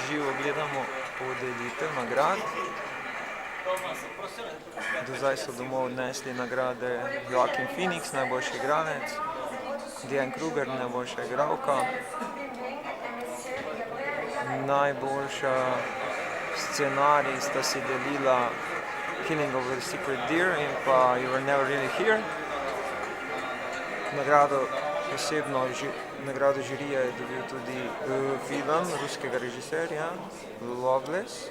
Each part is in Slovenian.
živo gledamo podelitev nagrad. Do zdaj so domov odnesli nagrade Joaquin Phoenix, najboljši igralec, Diane Kruger, najboljša igralka, najboljša scenarij sta si delila Killing of the Secret Deer in pa You Were Never Really Here. Nagrado žirije je dobil tudi film ruskega režiserja Loveless.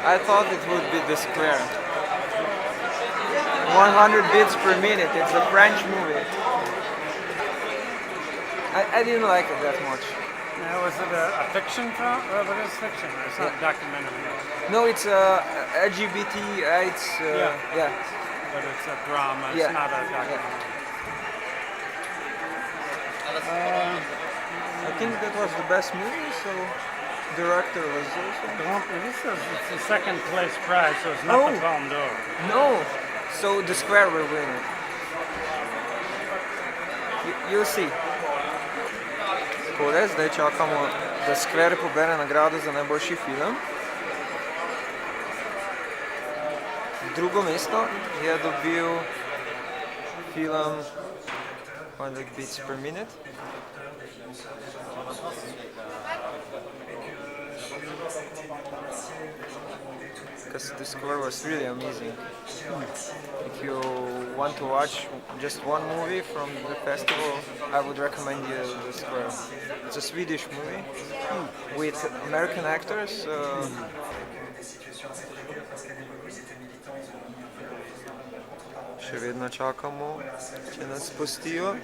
I thought it would be The Square. 100 beats per minute, it's a French movie. I didn't like it that much. Now, was it a fiction film? Well, it is fiction. It's not a documentary. No, it's LGBT, it's... yeah. But it's a drama, it's Yeah. not a documentary. I think that was the best movie, so director was also... It's the second place prize, so it's not the Palme d'Or. No! So The Square will win it. You'll see. Takole, zdaj čakamo, da Square pobere nagrado za najboljši film. Drugo mesto je dobil film 100 beats per minute. Because The Square was really amazing. If you want to watch just one movie from the festival, I would recommend you The Square. It's a Swedish movie with American actors. Še vedno čakamo, če nas spustijo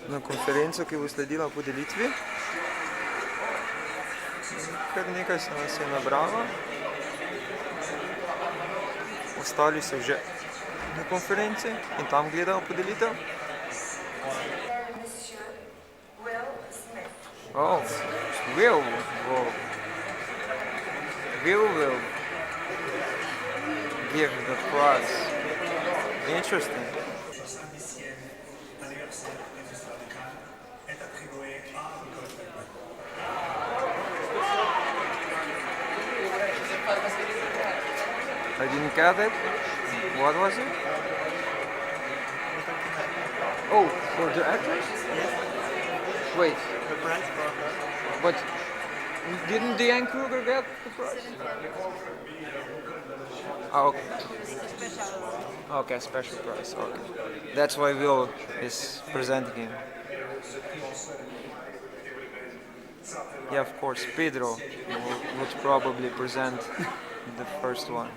na konferenco, ki bo sledila podelitvi. Kar nekaj se nas je nabralo. Ostali so že na konferenci in tam gledajo podelitev. Oh, Will give the prize. Interesting. I didn't get it. What was it? Oh, for the actors? Yes. Wait, The French book. but didn't Diane Kruger get the prize? Oh, okay. Okay, special prize. Okay, that's why Will is presenting him. Yeah, of course, Pedro would probably present the first one.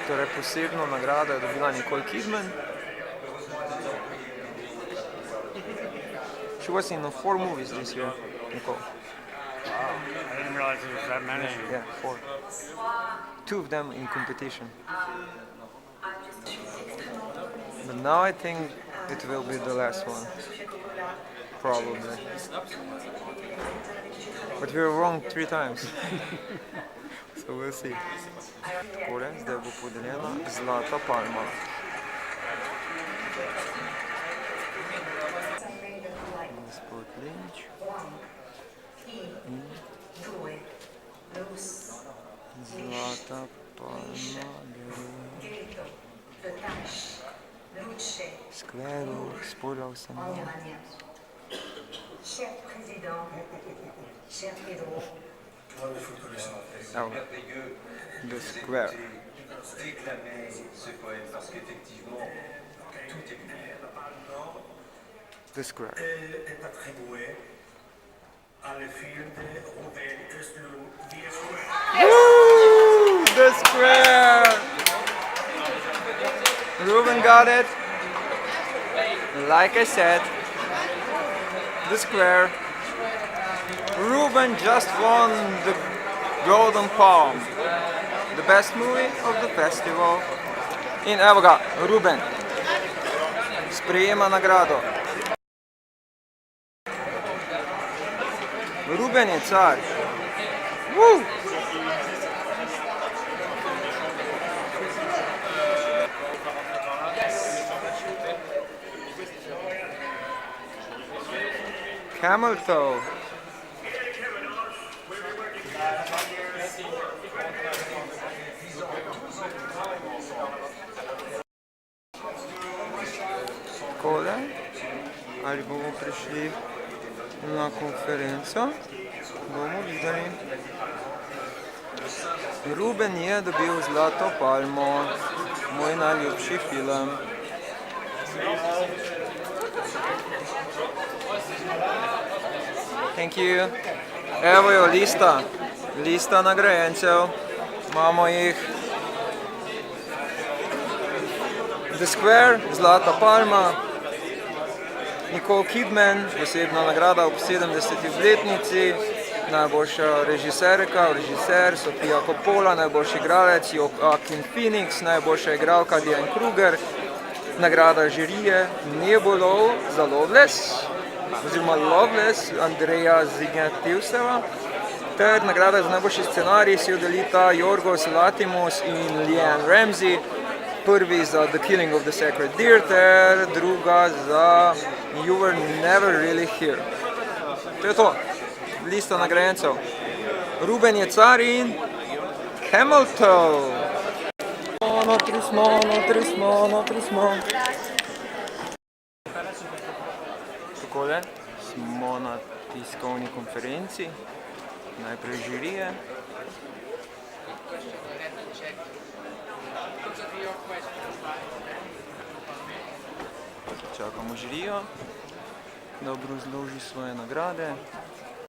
Torej, posebno nagrado je dobila Nicole Kidman. She was in 4 movies this year, Nicole. Wow, I didn't realize there was that many. Yeah, 4. 2 of them in competition. But now I think it will be the last one. Probably. But we were wrong 3 times. So we'll see. Takole, zdaj bo podeljena Zlata palma. Gospod Lynch. Zlata palma. Skleru, spoljal sem. Cher président, cher Pedro, Evo, The Square. The Square. est attribué à le film de Ruben Östlund, The Square. Woo! The Square! Ruben got it. Like I said, The Square. Ruben just won the Golden Palm, the best movie of the festival. In evo ga, Ruben. Sprejema nagrado. Ruben je car. Woo! Camel toe. Takole. Ali bomo prišli na konferenco? Bomo videli. Ruben je dobil Zlato palmo. Moj najljubši film. Thank you. Evo jo lista. Lista nagrajencev. Imamo jih. The Square, Zlata palma. Nicole Kidman, posebna nagrada ob 70. obletnici. Najboljša režiserka, režiser Sofia Coppola, najboljši igralec Joaquin Phoenix, najboljša igralka Diane Kruger. Nagrada žirije Nebulov za Loveless, oziroma Loveless, Andreja Zignativseva. Ter nagrada za najboljši scenarij si jo delita Jorgos Lanthimos in Leanne Ramsey. Prvi za The Killing of the Sacred Deer, ter druga za You Were Never Really Here. To je to. Lista nagrajencev. Ruben je car in Camel toe. Notri smo. Takole smo na tiskovni konferenci. Najprej žirije. Čakamo žirijo, da obrazloži svoje nagrade.